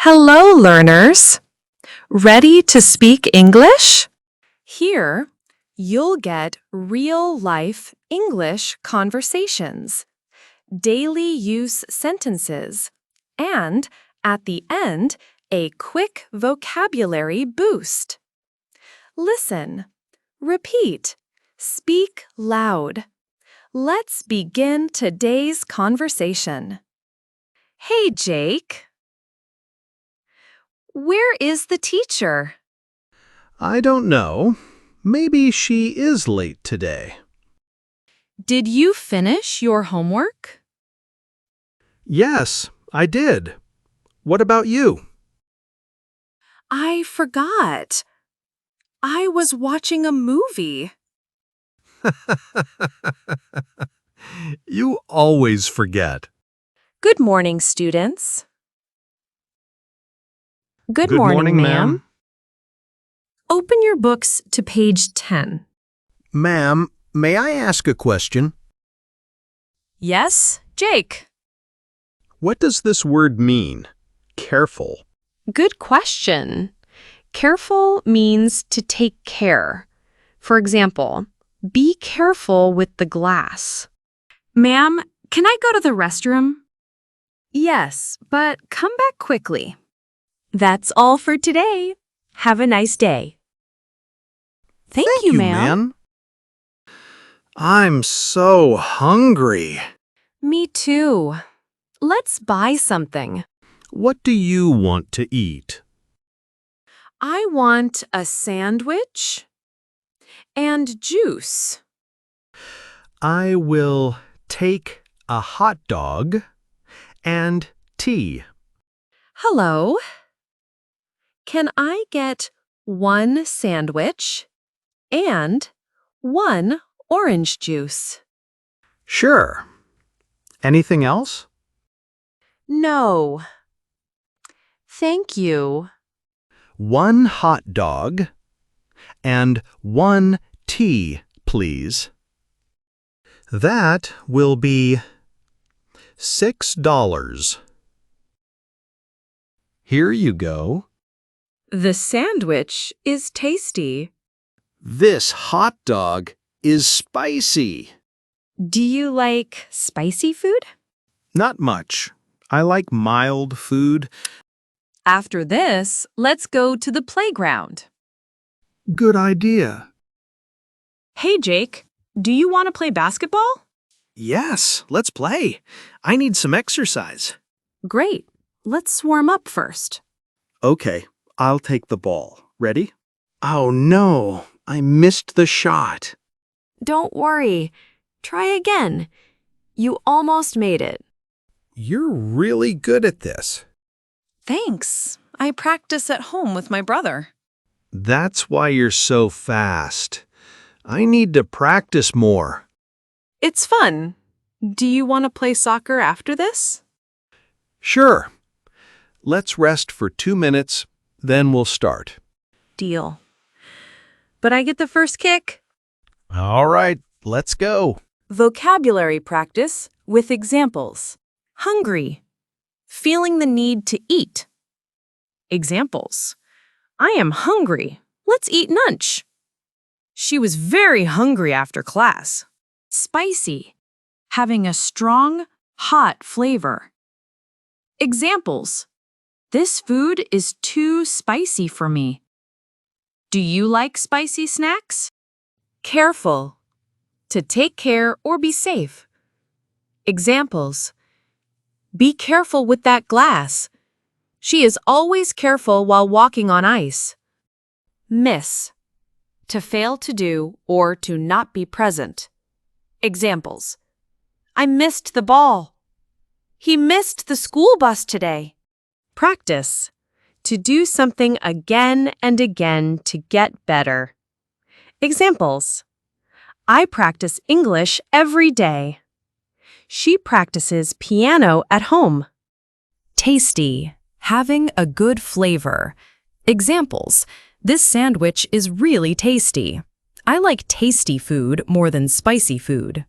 Hello, learners! Ready to speak English? Here, you'll get real-life English conversations, daily use sentences, and, at the end, a quick vocabulary boost. Listen, repeat, speak loud. Let's begin today's conversation. Hey, Jake. Where is the teacher? I don't know. Maybe she is late today. Did you finish your homework? Yes, I did. What about you? I forgot. I was watching a movie. You always forget. Good morning, students. Good Good morning, morning, ma'am. Open your books to page 10. Ma'am, may I ask a question? Yes, Jake. What does this word mean? Careful. Good question. Careful means to take care. For example, be careful with the glass. Ma'am, can I go to the restroom? Yes, but come back quickly. That's all for today. Have a nice day. Thank you, ma'am. I'm so hungry. Me too. Let's buy something. What do you want to eat? I want a sandwich and juice. I will take a hot dog and tea. Hello. Can I get one sandwich and one orange juice? Sure. Anything else? No. Thank you. One hot dog and one tea, please. That will be $6. Here you go. The sandwich is tasty. This hot dog is spicy. Do you like spicy food? Not much. I like mild food. After this, let's go to the playground. Good idea. Hey, Jake, do you want to play basketball? Yes, let's play. I need some exercise. Great. Let's warm up first. Okay, I'll take the ball. Ready? Oh no, I missed the shot. Don't worry. Try again. You almost made it. You're really good at this. Thanks. I practice at home with my brother. That's why you're so fast. I need to practice more. It's fun. Do you want to play soccer after this? Sure. Let's rest for 2 minutes, then we'll start. Deal. But I get the first kick. All right, let's go. Vocabulary practice with examples. Hungry. Feeling the need to eat. Examples. I am hungry. Let's eat lunch. She was very hungry after class. Spicy. Having a strong, hot flavor. Examples. This food is too spicy for me. Do you like spicy snacks? Careful. To take care or be safe. Examples. Be careful with that glass. She is always careful while walking on ice. Miss. To fail to do or to not be present. Examples. I missed the ball. He missed the school bus today. Practice. To do something again and again to get better. Examples. I practice English every day. She practices piano at home. Tasty. Having a good flavor. Examples. This sandwich is really tasty. I like tasty food more than spicy food.